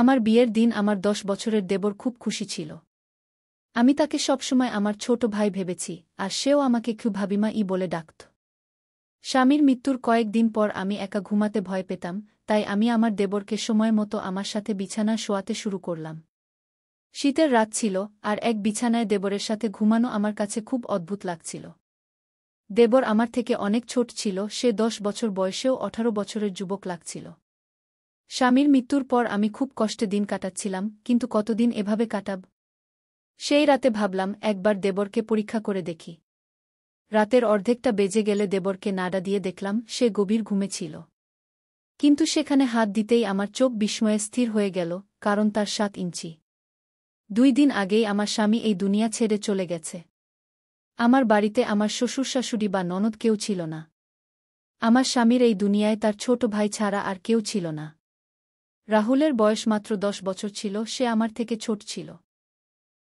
আমার বিয়ের দিন আমার 10 বছরের দেবর খুব খুশি ছিল। আমি তাকে সবসময় আমার ছোট ভাই ভেবেছি, আর সেও আমাকে খুব ভাবিমা বলে ডাকত। স্বামীর মৃত্যুর কয়েকদিন পর আমি একা ঘুমাতে ভয় পেতাম, তাই আমি আমার দেবরকে সময় মতো আমার সাথে বিছানায় শোয়াতে শুরু করলাম। শীতের রাত ছিল, আর এক বিছানায় দেবরের সাথে ঘুমানো আমার কাছে খুব অদ্ভুত লাগছিল। দেবর আমার থেকে অনেক ছোট ছিল, সে 10 বছর বয়সেও 18 বছরের যুবক লাগছিল। স্বামীর মৃত্যুর পর আমি খুব কষ্টে দিন কাটাচ্ছিলাম, কিন্তু কতদিন এভাবে কাটাব? সেই রাতে ভাবলাম একবার দেবরকে পরীক্ষা করে দেখি। রাতের অর্ধেকটা বেজে গেলে দেবরকে নাড়া দিয়ে দেখলাম সে গভীর ঘুমে ছিল। কিন্তু সেখানে হাত দিতেই আমার চোখ বিস্ময়ে স্থির হয়ে গেল, কারণ তার 7 ইঞ্চি। 2 দিন আগেই আমার স্বামী এই দুনিয়া ছেড়ে চলে গেছে। আমার বাড়িতে আমার শ্বশুর শাশুড়ি বা ননদ কেউ ছিল না। আমার স্বামীর এই দুনিয়ায় তার ছোট ভাই ছাড়া আর কেউ ছিল না। রাহুলের বয়স মাত্র 10 বছর ছিল, সে আমার থেকে ছোট ছিল।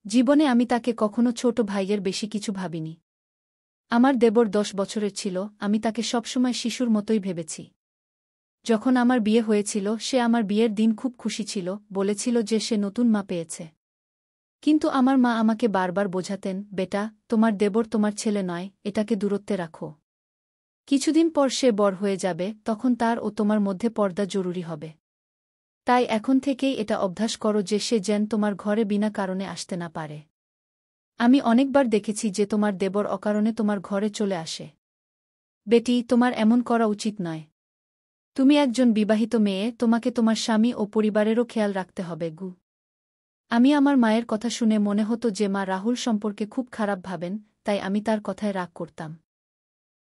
জীবনে আমি তাকে কখনো ছোট ভাইয়ের বেশি কিছু ভাবিনি। আমার দেবর 10 বছরের ছিল, আমি তাকে সবসময় শিশুর মতোই ভেবেছি। যখন আমার বিয়ে হয়েছিল সে আমার বিয়ের দিন খুব খুশি ছিল, বলেছিল যে সে নতুন মা পেয়েছে। কিন্তু আমার মা আমাকে বারবার বোঝাতেন, বেটা, তোমার দেবর তোমার ছেলে নয়, এটাকে দূরত্বে রাখো। কিছুদিন পর সে বড় হয়ে যাবে, তখন তার ও তোমার মধ্যে পর্দা জরুরি হবে। তাই এখন থেকেই এটা অভ্যাস করো যে সে যেন তোমার ঘরে বিনা কারণে আসতে না পারে। আমি অনেকবার দেখেছি যে তোমার দেবর অকারণে তোমার ঘরে চলে আসে। বেটি, তোমার এমন করা উচিত নয়। তুমি একজন বিবাহিত মেয়ে, তোমাকে তোমার স্বামী ও পরিবারেরও খেয়াল রাখতে হবে গু। আমি আমার মায়ের কথা শুনে মনে হতো যে মা রাহুল সম্পর্কে খুব খারাপ ভাবেন, তাই আমি তার কথায় রাগ করতাম।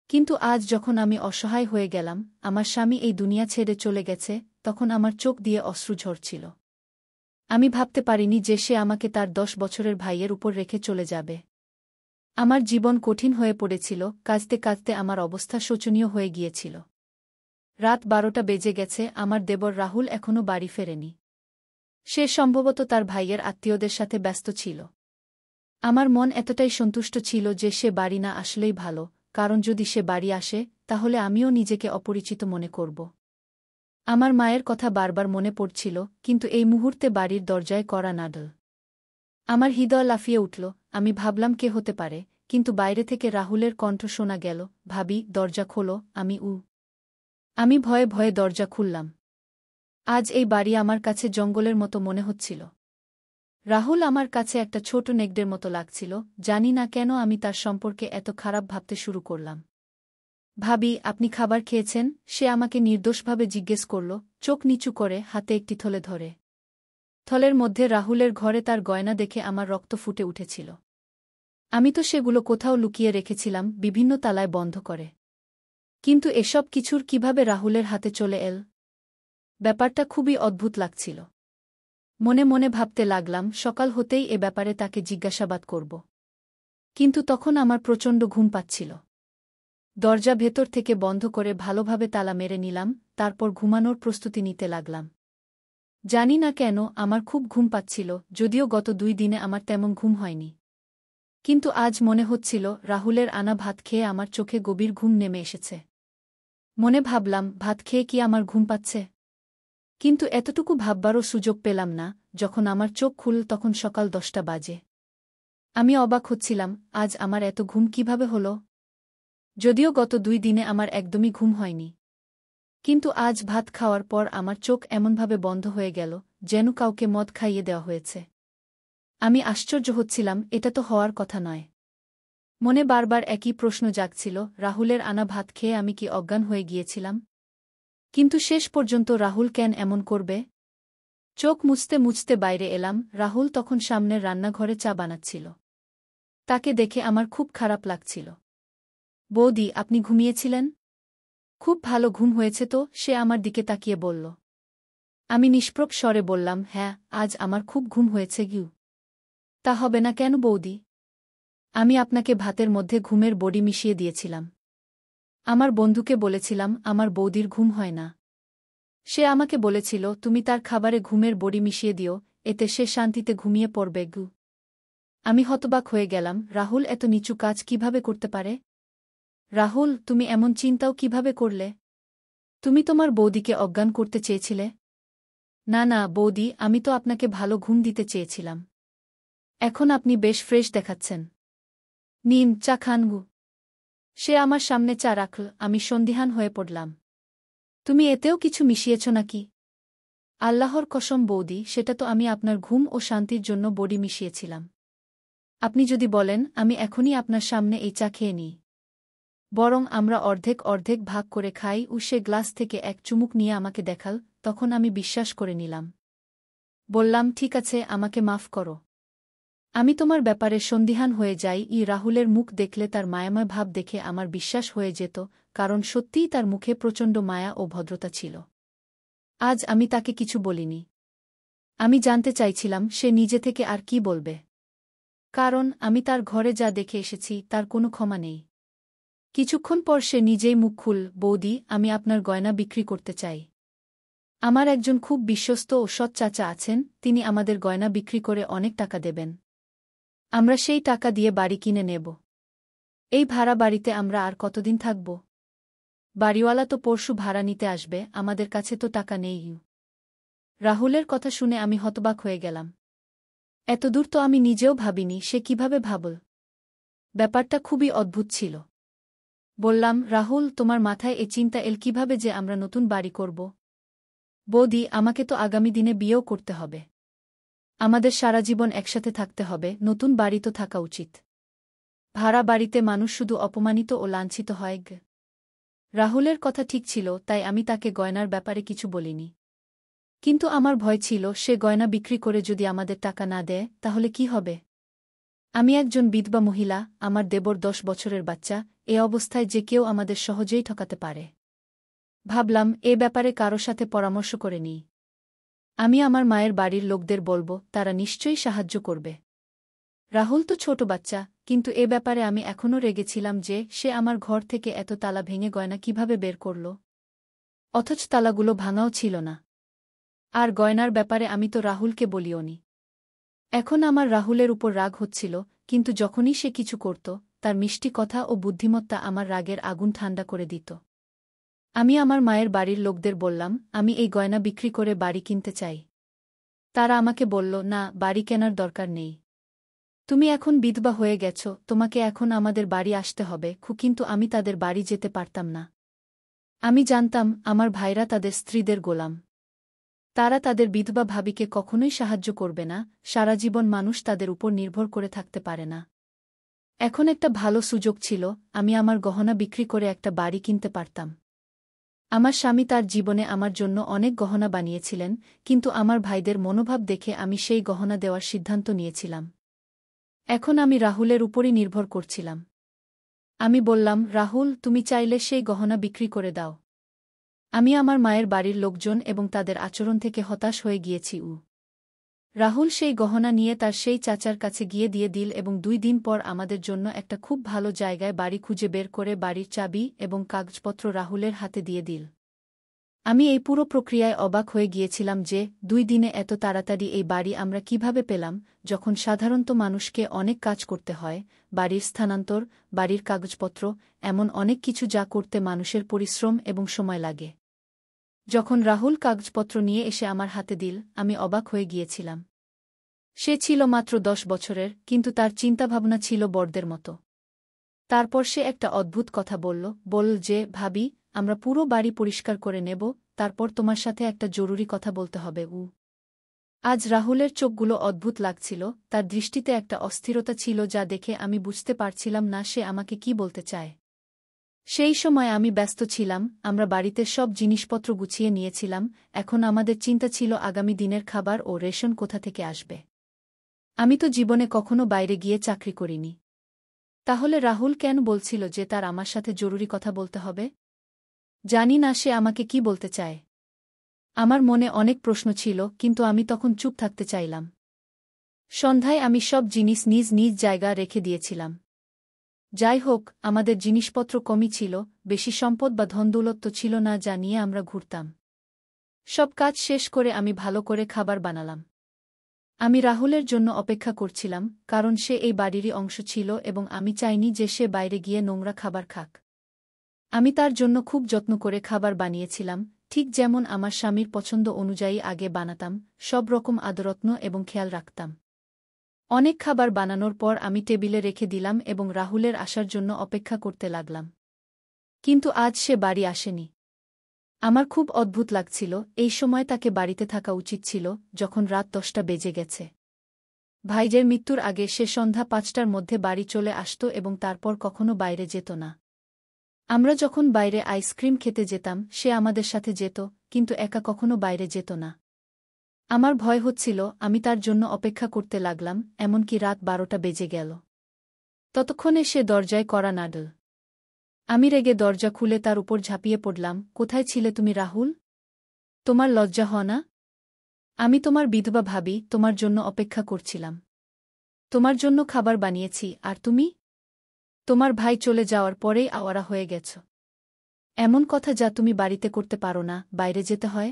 কিন্তু আজ যখন আমি অসহায় হয়ে গেলাম, আমার স্বামী এই দুনিয়া ছেড়ে চলে গেছে, তখন আমার চোখ দিয়ে অশ্রু ঝরছিল। আমি ভাবতে পারিনি যে সে আমাকে তার 10 বছরের ভাইয়ের উপর রেখে চলে যাবে। আমার জীবন কঠিন হয়ে পড়েছিল, কাঁদতে কাঁদতে আমার অবস্থা শোচনীয় হয়ে গিয়েছিল। রাত 12টা বেজে গেছে, আমার দেবর রাহুল এখনও বাড়ি ফেরেনি। সে সম্ভবত তার ভাইয়ের আত্মীয়দের সাথে ব্যস্ত ছিল। আমার মন এতটাই সন্তুষ্ট ছিল যে সে বাড়ি না আসলেই ভালো, কারণ যদি সে বাড়ি আসে, তাহলে আমিও নিজেকে অপরিচিত মনে করব। আমার মায়ের কথা বারবার মনে পড়ছিল, কিন্তু এই মুহূর্তে বাড়ির দরজায় কড়া নাড়ল। আমার হৃদয় লাফিয়ে উঠল। আমি ভাবলাম কে হতে পারে, কিন্তু বাইরে থেকে রাহুলের কণ্ঠ শোনা গেল, ভাবি, দরজা খোলো। আমি ভয়ে ভয়ে দরজা খুললাম। আজ এই বাড়ি আমার কাছে জঙ্গলের মতো মনে হচ্ছিল। রাহুল আমার কাছে একটা ছোট নেকড়ের মতো লাগছিল, জানি না কেন আমি তার সম্পর্কে এত খারাপ ভাবতে শুরু করলাম। ভাবি, আপনি খাবার খেয়েছেন? সে আমাকে নির্দোষভাবে জিজ্ঞেস করল, চোখ নিচু করে, হাতে একটি থলে ধরে। থলের মধ্যে রাহুলের ঘরে তার গয়না দেখে আমার রক্ত ফুটে উঠেছিল। আমি তো সেগুলো কোথাও লুকিয়ে রেখেছিলাম, বিভিন্ন তালায় বন্ধ করে। কিন্তু এসব কিছুর কিভাবে রাহুলের হাতে চলে এল? ব্যাপারটা খুবই অদ্ভুত লাগছিল। মনে মনে ভাবতে লাগলাম সকাল হতেই এ ব্যাপারে তাকে জিজ্ঞাসাবাদ করব। কিন্তু তখন আমার প্রচণ্ড ঘুম পাচ্ছিল। দরজা ভেতর থেকে বন্ধ করে ভালোভাবে তালা মেরে নিলাম, তারপর ঘুমানোর প্রস্তুতি নিতে লাগলাম। জানি না কেন আমার খুব ঘুম পাচ্ছিল, যদিও গত 2 দিনে আমার তেমন ঘুম হয়নি। কিন্তু আজ মনে হচ্ছিল রাহুলের আনা ভাত খেয়ে আমার চোখে গভীর ঘুম নেমে এসেছে। মনে ভাবলাম, ভাত খেয়ে কি আমার ঘুম পাচ্ছে? কিন্তু এতটুকু ভাববারও সুযোগ পেলাম না। যখন আমার চোখ খুলল তখন সকাল 10টা বাজে। আমি অবাক হচ্ছিলাম, আজ আমার এত ঘুম কিভাবে হলো? যদিও গত 2 দিনে আমার একদমই ঘুম হয়নি। কিন্তু আজ ভাত খাওয়ার পর আমার চোখ এমনভাবে বন্ধ হয়ে গেল, যেন কাউকে মদ খাইয়ে দেওয়া হয়েছে। আমি আশ্চর্য হচ্ছিলাম, এটা তো হওয়ার কথা নয়। মনে বারবার একই প্রশ্ন জাগছিল, রাহুলের আনা ভাত খেয়ে আমি কি অজ্ঞান হয়ে গিয়েছিলাম? কিন্তু শেষ পর্যন্ত রাহুল কেন এমন করবে? চোখ মুছতে মুছতে বাইরে এলাম, রাহুল তখন সামনের রান্নাঘরে চা বানাচ্ছিল। তাকে দেখে আমার খুব খারাপ লাগছিল। বৌদি, আপনি ঘুমিয়েছিলেন? খুব ভালো ঘুম হয়েছে তো, সে আমার দিকে তাকিয়ে বলল। আমি নিষ্প্রভ স্বরে বললাম, হ্যাঁ, আজ আমার খুব ঘুম হয়েছে গিউ। তা হবে না কেন বৌদি? আমি আপনাকে ভাতের মধ্যে ঘুমের বড়ি মিশিয়ে দিয়েছিলাম। আমার বন্ধুকে বলেছিলাম আমার বৌদির ঘুম হয় না। সে আমাকে বলেছিল তুমি তার খাবারে ঘুমের বড়ি মিশিয়ে দিও, এতে সে শান্তিতে ঘুমিয়ে পড়বে গু। আমি হতবাক হয়ে গেলাম, রাহুল এত নিচু কাজ কিভাবে করতে পারে? রাহুল, তুমি এমন চিন্তাও কিভাবে করলে? তুমি তোমার বৌদিকে অজ্ঞান করতে চেয়েছিলে? না না বৌদি, আমি তো আপনাকে ভালো ঘুম দিতে চেয়েছিলাম। এখন আপনি বেশ ফ্রেশ দেখাচ্ছেন। নিন, চা খান গু। সে আমার সামনে চা রাখল। আমি সন্দিহান হয়ে পড়লাম। তুমি এতেও কিছু মিশিয়েছ নাকি? আল্লাহর কসম বৌদি, সেটা তো আমি আপনার ঘুম ও শান্তির জন্য বড়ি মিশিয়েছিলাম। আপনি যদি বলেন, আমি এখনই আপনার সামনে এই চা খেয়ে নিই। বরং আমরা অর্ধেক অর্ধেক ভাগ করে খাই। সে গ্লাস থেকে এক চুমুক নিয়ে আমাকে দেখাল। তখন আমি বিশ্বাস করে নিলাম। বললাম, ঠিক আছে, আমাকে মাফ করো। আমি তোমার ব্যাপারে সন্দিহান হয়ে যাই। রাহুলের মুখ দেখলে তার মায়াময় ভাব দেখে আমার বিশ্বাস হয়ে যেত, কারণ সত্যিই তার মুখে প্রচণ্ড মায়া ও ভদ্রতা ছিল। আজ আমি তাকে কিছু বলিনি। আমি জানতে চাইছিলাম সে নিজে থেকে আর কি বলবে। কারণ আমি তার ঘরে যা দেখে এসেছি তার কোনো ক্ষমা নেই। কিছুক্ষণ পর সে নিজেই মুখ খুল, বৌদি, আমি আপনার গয়না বিক্রি করতে চাই। আমার একজন খুব বিশ্বস্ত ও সৎ চাচা আছেন, তিনি আমাদের গয়না বিক্রি করে অনেক টাকা দেবেন। আমরা সেই টাকা দিয়ে বাড়ি কিনে নেব। এই ভাড়া বাড়িতে আমরা আর কতদিন থাকব? বাড়িওয়ালা তো পরশু ভাড়া নিতে আসবে, আমাদের কাছে তো টাকা নেই। রাহুলের কথা শুনে আমি হতবাক হয়ে গেলাম। এতদূর তো আমি নিজেও ভাবিনি, সে কিভাবে ভাবল। ব্যাপারটা খুবই অদ্ভুত ছিল। বললাম, রাহুল, তোমার মাথায় এ চিন্তা এল কিভাবে যে আমরা নতুন বাড়ি করব? বৌদি, আমাকে তো আগামী দিনে বিয়েও করতে হবে। আমাদের সারা জীবন একসাথে থাকতে হবে, নতুন বাড়ি তো থাকা উচিত। ভাড়া বাড়িতে মানুষ শুধু অপমানিত ও লাঞ্ছিত হয়। রাহুলের কথা ঠিক ছিল, তাই আমি তাকে গয়নার ব্যাপারে কিছু বলিনি। কিন্তু আমার ভয় ছিল, সে গয়না বিক্রি করে যদি আমাদের টাকা না দেয় তাহলে কি হবে? আমি একজন বিধবা মহিলা, আমার দেবর 10 বছরের বাচ্চা, এ অবস্থায় যে কেউ আমাদের সহজেই ঠকাতে পারে। ভাবলাম, এ ব্যাপারে কারো সাথে পরামর্শ করে নিই। আমি আমার মায়ের বাড়ির লোকদের বলবো, তারা নিশ্চয়ই সাহায্য করবে। রাহুল তো ছোট বাচ্চা, কিন্তু এ ব্যাপারে আমি এখনও রেগেছিলাম যে সে আমার ঘর থেকে এত তালা ভেঙে গয়না কিভাবে বের করল। অথচ তালাগুলো ভাঙাও ছিল না। আর গয়নার ব্যাপারে আমি তো রাহুলকে বলিওনি। এখন আমার রাহুলের উপর রাগ হচ্ছিল, কিন্তু যখনই সে কিছু করত, তার মিষ্টি কথা ও বুদ্ধিমত্তা আমার রাগের আগুন ঠান্ডা করে দিত। আমি আমার মায়ের বাড়ির লোকদের বললাম, আমি এই গয়না বিক্রি করে বাড়ি কিনতে চাই। তারা আমাকে বলল, না, বাড়ি কেনার দরকার নেই। তুমি এখন বিধবা হয়ে গেছ, তোমাকে এখন আমাদের বাড়ি আসতে হবে। কিন্তু আমি তাদের বাড়ি যেতে পারতাম না। আমি জানতাম আমার ভাইরা তাদের স্ত্রীদের গোলাম। তারা তাদের বিধবা ভাবিকে কখনোই সাহায্য করবে না, সারা জীবন মানুষ তাদের উপর নির্ভর করে থাকতে পারে না। এখন একটা ভালো সুযোগ ছিল, আমি আমার গহনা বিক্রি করে একটা বাড়ি কিনতে পারতাম। আমার স্বামী তার জীবনে আমার জন্য অনেক গহনা বানিয়েছিলেন, কিন্তু আমার ভাইদের মনোভাব দেখে আমি সেই গহনা দেওয়ার সিদ্ধান্ত নিয়েছিলাম। এখন আমি রাহুলের উপরই নির্ভর করছিলাম। আমি বললাম, রাহুল, তুমি চাইলে সেই গহনা বিক্রি করে দাও। আমি আমার মায়ের বাড়ির লোকজন এবং তাদের আচরণ থেকে হতাশ হয়ে গিয়েছি। রাহুল সেই গহনা নিয়ে তার সেই চাচার কাছে গিয়ে দিয়ে দিল এবং 2 দিন পর আমাদের জন্য একটা খুব ভালো জায়গায় বাড়ি খুঁজে বের করে বাড়ির চাবি এবং কাগজপত্র রাহুলের হাতে দিয়ে দিল। আমি এই পুরো প্রক্রিয়ায় অবাক হয়ে গিয়েছিলাম যে 2 দিনে এত তাড়াতাড়ি এই বাড়ি আমরা কিভাবে পেলাম, যখন সাধারণত মানুষকে অনেক কাজ করতে হয়, বাড়ির স্থানান্তর, বাড়ির কাগজপত্র, এমন অনেক কিছু যা করতে মানুষের পরিশ্রম এবং সময় লাগে। যখন রাহুল কাগজপত্র নিয়ে এসে আমার হাতে দিল, আমি অবাক হয়ে গিয়েছিলাম। সে ছিল মাত্র 10 বছরের, কিন্তু তার চিন্তাভাবনা ছিল বড়দের মতো। তারপর সে একটা অদ্ভুত কথা বলল যে, ভাবি, আমরা পুরো বাড়ি পরিষ্কার করে নেব, তারপর তোমার সাথে একটা জরুরি কথা বলতে হবে। আজ রাহুলের চোখগুলো অদ্ভুত লাগছিল, তার দৃষ্টিতে একটা অস্থিরতা ছিল যা দেখে আমি বুঝতে পারছিলাম না সে আমাকে কি বলতে চায়। সেই সময় আমি ব্যস্ত ছিলাম, আমরা বাড়িতে সব জিনিসপত্র গুছিয়ে নিয়েছিলাম, এখন আমাদের চিন্তা ছিল আগামী দিনের খাবার ও রেশন কোথা থেকে আসবে। আমি তো জীবনে কখনো বাইরে গিয়ে চাকরি করিনি। তাহলে রাহুল কেন বলছিল যে তার আমার সাথে জরুরি কথা বলতে হবে? জানি না সে আমাকে কি বলতে চায়। আমার মনে অনেক প্রশ্ন ছিল, কিন্তু আমি তখন চুপ থাকতে চাইলাম। সন্ধ্যায় আমি সব জিনিস নিজ নিজ জায়গা রেখে দিয়েছিলাম। যাই হোক, আমাদের জিনিসপত্র কমই ছিল, বেশি সম্পদ বা ধনদৌলত ছিল না যা নিয়ে আমরা ঘুরতাম। সব কাজ শেষ করে আমি ভালো করে খাবার বানালাম। আমি রাহুলের জন্য অপেক্ষা করছিলাম, কারণ সে এই বাড়িরই অংশ ছিল এবং আমি চাইনি যে সে বাইরে গিয়ে নোংরা খাবার খাক। আমি তার জন্য খুব যত্ন করে খাবার বানিয়েছিলাম, ঠিক যেমন আমার স্বামীর পছন্দ অনুযায়ী আগে বানাতাম, সব রকম আদরত্ন এবং খেয়াল রাখতাম। অনেক খাবার বানানোর পর আমি টেবিলে রেখে দিলাম এবং রাহুলের আসার জন্য অপেক্ষা করতে লাগলাম। কিন্তু আজ সে বাড়ি আসেনি। আমার খুব অদ্ভুত লাগছিল, এই সময় তাকে বাড়িতে থাকা উচিত ছিল, যখন রাত 10টা বেজে গেছে। ভাইজের মৃত্যুর আগে সে সন্ধ্যা 5টার মধ্যে বাড়ি চলে আসত এবং তারপর কখনো বাইরে যেত না। আমরা যখন বাইরে আইসক্রিম খেতে যেতাম সে আমাদের সাথে যেত, কিন্তু একা কখনো বাইরে যেত না। আমার ভয় হচ্ছিল, আমি তার জন্য অপেক্ষা করতে লাগলাম, এমনকি রাত 12টা বেজে গেল। ততক্ষণে সে দরজায় কড়া নাড়ল। আমি রেগে দরজা খুলে তার উপর ঝাঁপিয়ে পড়লাম, কোথায় ছিলে তুমি রাহুল? তোমার লজ্জা হয় না? আমি তোমার বিধবা ভাবি, তোমার জন্য অপেক্ষা করছিলাম। তোমার জন্য খাবার বানিয়েছি, আর তুমি? তোমার ভাই চলে যাওয়ার পরেই আওয়ারা হয়ে গেছ। এমন কথা যা তুমি বাড়িতে করতে পারো না, বাইরে যেতে হয়।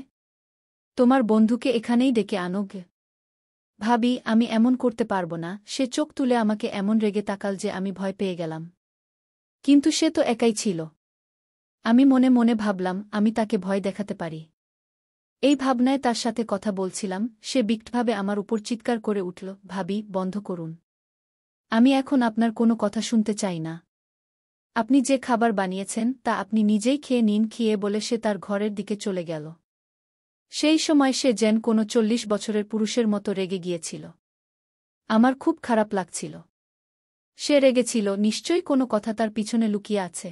তোমার বন্ধুকে এখানেই ডেকে আনো গে। ভাবি, আমি এমন করতে পারব না। সে চোখ তুলে আমাকে এমন রেগে তাকাল যে আমি ভয় পেয়ে গেলাম। কিন্তু সে তো একাই ছিল। আমি মনে মনে ভাবলাম, আমি তাকে ভয় দেখাতে পারি। এই ভাবনায় তার সাথে কথা বলছিলাম, সে বিকটভাবে আমার উপর চিৎকার করে উঠল, ভাবি, বন্ধ করুন। আমি এখন আপনার কোনো কথা শুনতে চাই না। আপনি যে খাবার বানিয়েছেন তা আপনি নিজেই খেয়ে নিন। খেয়ে বলে সে তার ঘরের দিকে চলে গেল। সেই সময় সে যেন কোনো 40 বছরের পুরুষের মতো রেগে গিয়েছিল। আমার খুব খারাপ লাগছিল। সে রেগেছিল, নিশ্চয়ই কোনো কথা তার পিছনে লুকিয়ে আছে।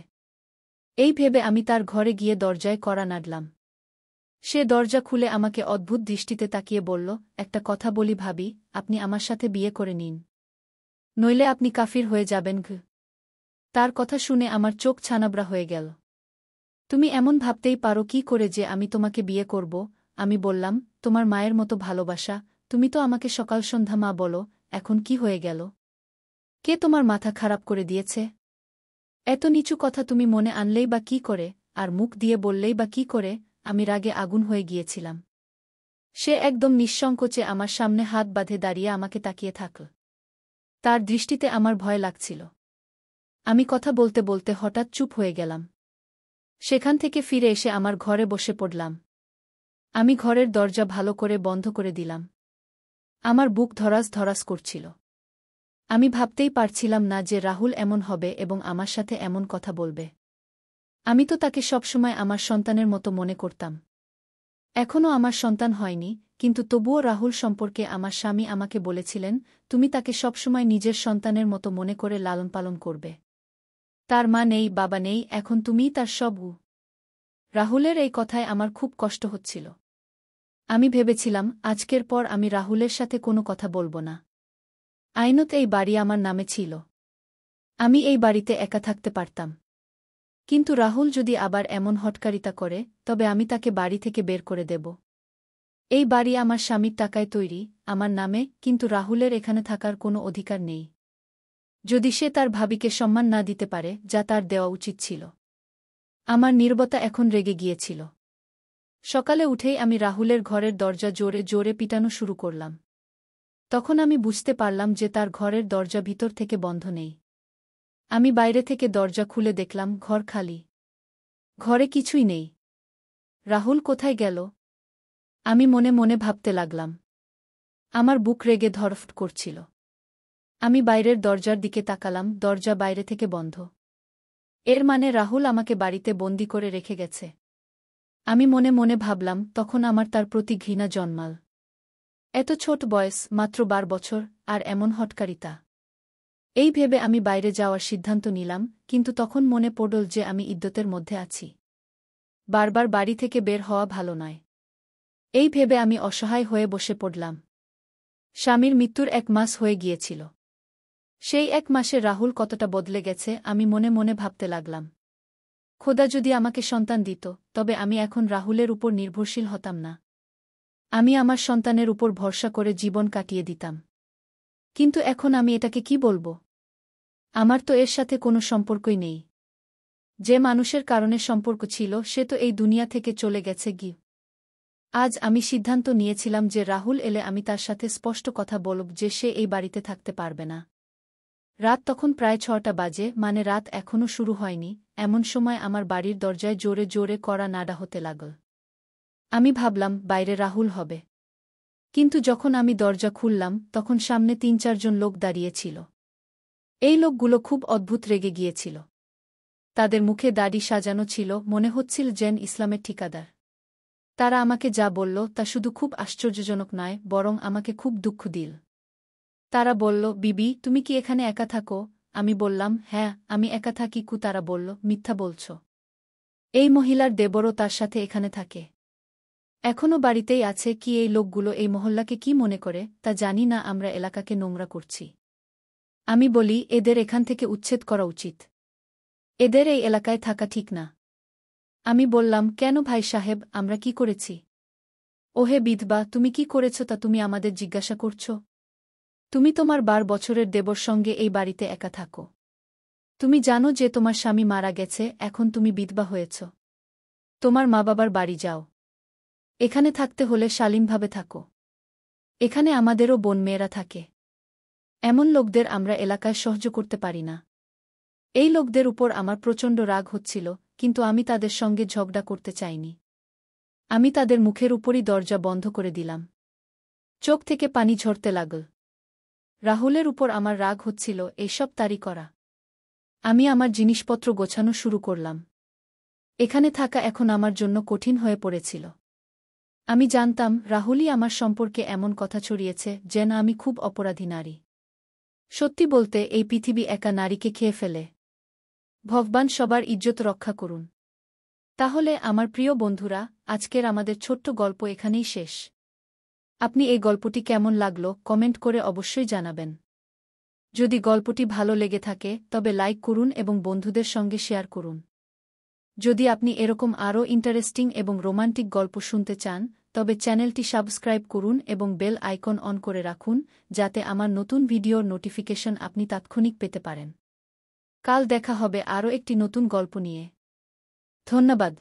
এই ভেবে আমি তার ঘরে গিয়ে দরজায় কড়া নাড়লাম। সে দরজা খুলে আমাকে অদ্ভুত দৃষ্টিতে তাকিয়ে বলল, একটা কথা বলি ভাবি, আপনি আমার সাথে বিয়ে করে নিন। নইলে আপনি কাফির হয়ে যাবেন। তার কথা শুনে আমার চোখ ছানাবড়া হয়ে গেল। তুমি এমন ভাবতেই পারো কি করে যে আমি তোমাকে বিয়ে করব? আমি বললাম, তোমার মায়ের মতো ভালোবাসা, তুমি তো আমাকে সকাল সন্ধ্যা মা বলো, এখন কি হয়ে গেল? কে তোমার মাথা খারাপ করে দিয়েছে? এত নিচু কথা তুমি মনে আনলেই বা কি করে, আর মুখ দিয়ে বললেই বা কি করে? আমি রাগে আগুন হয়ে গিয়েছিলাম। সে একদম নিঃসংকোচে আমার সামনে হাত বাঁধে দাঁড়িয়ে আমাকে তাকিয়ে থাকল। তার দৃষ্টিতে আমার ভয় লাগছিল। আমি কথা বলতে বলতে হঠাৎ চুপ হয়ে গেলাম। সেখান থেকে ফিরে এসে আমার ঘরে বসে পড়লাম। আমি ঘরের দরজা ভালো করে বন্ধ করে দিলাম। আমার বুক ধরাস ধরাস করছিল। আমি ভাবতেই পারছিলাম না যে রাহুল এমন হবে এবং আমার সাথে এমন কথা বলবে। আমি তো তাকে সবসময় আমার সন্তানের মতো মনে করতাম। এখনও আমার সন্তান হয়নি, কিন্তু তবুও রাহুল সম্পর্কে আমার স্বামী আমাকে বলেছিলেন, তুমি তাকে সবসময় নিজের সন্তানের মতো মনে করে লালন পালন করবে। তার মা নেই, বাবা নেই, এখন তুমিই তার সব। রাহুলের এই কথায় আমার খুব কষ্ট হচ্ছিল। আমি ভেবেছিলাম, আজকের পর আমি রাহুলের সাথে কোনো কথা বলবো না। আইনত এই বাড়ি আমার নামে ছিল। আমি এই বাড়িতে একা থাকতে পারতাম। কিন্তু রাহুল যদি আবার এমন হটকারিতা করে, তবে আমি তাকে বাড়ি থেকে বের করে দেব। এই বাড়ি আমার স্বামীর টাকায় তৈরি, আমার নামে, কিন্তু রাহুলের এখানে থাকার কোনো অধিকার নেই। যদি সে তার ভাবিকে সম্মান না দিতে পারে, যা তার দেওয়া উচিত ছিল। আমার নীরবতা এখন রেগে গিয়েছিল। সকালে উঠেই আমি রাহুলের ঘরের দরজা জোরে জোরে পিটানো শুরু করলাম। তখন আমি বুঝতে পারলাম যে তার ঘরের দরজা ভিতর থেকে বন্ধ নেই। আমি বাইরে থেকে দরজা খুলে দেখলাম, ঘর খালি। ঘরে কিছুই নেই। রাহুল কোথায় গেল? আমি মনে মনে ভাবতে লাগলাম। আমার বুক রেগে ধড়ফড় করছিল। আমি বাইরের দরজার দিকে তাকালাম, দরজা বাইরে থেকে বন্ধ। এর মানে রাহুল আমাকে বাড়িতে বন্দি করে রেখে গেছে। আমি মনে মনে ভাবলাম, তখন আমার তার প্রতি ঘৃণা জন্মাল। এত ছোট বয়স, মাত্র 12 বছর, আর এমন হটকারিতা। এই ভেবে আমি বাইরে যাওয়ার সিদ্ধান্ত নিলাম, কিন্তু তখন মনে পড়ল যে আমি ইদ্যতের মধ্যে আছি। বারবার বাড়ি থেকে বের হওয়া ভালো নয়। এই ভেবে আমি অসহায় হয়ে বসে পড়লাম। স্বামীর মৃত্যুর 1 মাস হয়ে গিয়েছিল। সেই 1 মাসে রাহুল কতটা বদলে গেছে আমি মনে মনে ভাবতে লাগলাম। খোদা যদি আমাকে সন্তান দিত, তবে আমি এখন রাহুলের উপর নির্ভরশীল হতাম না। আমি আমার সন্তানের উপর ভরসা করে জীবন কাটিয়ে দিতাম। কিন্তু এখন আমি এটাকে কি বলবো? আমার তো এর সাথে কোনো সম্পর্কই নেই। যে মানুষের কারণে সম্পর্ক ছিল সে তো এই দুনিয়া থেকে চলে গেছে গি। আজ আমি সিদ্ধান্ত নিয়েছিলাম যে রাহুল এলে আমি তার সাথে স্পষ্ট কথা বলব যে সে এই বাড়িতে থাকতে পারবে না। রাত তখন প্রায় 6টা বাজে, মানে রাত এখনও শুরু হয়নি, এমন সময় আমার বাড়ির দরজায় জোরে জোরে কড়া নাড়া হতে লাগল। আমি ভাবলাম বাইরে রাহুল হবে। কিন্তু যখন আমি দরজা খুললাম তখন সামনে ৩-৪ জন লোক দাঁড়িয়েছিল। এই লোকগুলো খুব অদ্ভুত রেগে গিয়েছিল। তাদের মুখে দাড়ি সাজানো ছিল, মনে হচ্ছিল যেন ইসলামের ঠিকাদার। তারা আমাকে যা বলল তা শুধু খুব আশ্চর্যজনক নয়, বরং আমাকে খুব দুঃখ দিল। তারা বলল, বিবি, তুমি কি এখানে একা থাকো? আমি বললাম, হ্যাঁ, আমি একা থাকি। তারা বলল, মিথ্যা বলছ। এই মহিলার দেবরও তার সাথে এখানে থাকে। এখনও বাড়িতেই আছে। কি এই লোকগুলো এই মহল্লাকে কি মনে করে তা জানি না, আমরা এলাকাকে নোংরা করছি। আমি বলি, এদের এখান থেকে উচ্ছেদ করা উচিত। এদের এই এলাকায় থাকা ঠিক না। আমি বললাম, কেন ভাই সাহেব, আমরা কি করেছি? ওহে বিধবা, তুমি কি করেছ তা তুমি আমাদের জিজ্ঞাসা করছ? তুমি তোমার 12 বছরের দেবর সঙ্গে এই বাড়িতে একা থাকো। তুমি জানো যে তোমার স্বামী মারা গেছে, এখন তুমি বিধবা হয়েছ। তোমার মা বাবার বাড়ি যাও। এখানে থাকতে হলে শালীনভাবে থাকো। এখানে আমাদেরও বোন মেয়েরা থাকে। এমন লোকদের আমরা এলাকায় সহ্য করতে পারি না। এই লোকদের উপর আমার প্রচণ্ড রাগ হচ্ছিল, কিন্তু আমি তাদের সঙ্গে ঝগড়া করতে চাইনি। আমি তাদের মুখের উপরই দরজা বন্ধ করে দিলাম। চোখ থেকে পানি ঝরতে লাগল। রাহুলের উপর আমার রাগ হচ্ছিল, এইসব তারই করা। আমি আমার জিনিসপত্র গোছানো শুরু করলাম। এখানে থাকা এখন আমার জন্য কঠিন হয়ে পড়েছিল। আমি জানতাম রাহুলই আমার সম্পর্কে এমন কথা ছড়িয়েছে যেন আমি খুব অপরাধী নারী। সত্যি বলতে, এই পৃথিবী একা নারীকে খেয়ে ফেলে। ভগবান সবার ইজ্জত রক্ষা করুন। তাহলে আমার প্রিয় বন্ধুরা, আজকের আমাদের ছোট্ট গল্প এখানেই শেষ। আপনি এই গল্পটি কেমন লাগলো কমেন্ট করে অবশ্যই জানাবেন। যদি গল্পটি ভালো লেগে থাকে তবে লাইক করুন এবং বন্ধুদের সঙ্গে শেয়ার করুন। যদি আপনি এরকম আরও ইন্টারেস্টিং এবং রোমান্টিক গল্প শুনতে চান তবে চ্যানেলটি সাবস্ক্রাইব করুন এবং বেল আইকন অন করে রাখুন, যাতে আমার নতুন ভিডিওর নোটিফিকেশন আপনি তাৎক্ষণিক পেতে পারেন। কাল দেখা হবে আরও একটি নতুন গল্প নিয়ে। ধন্যবাদ।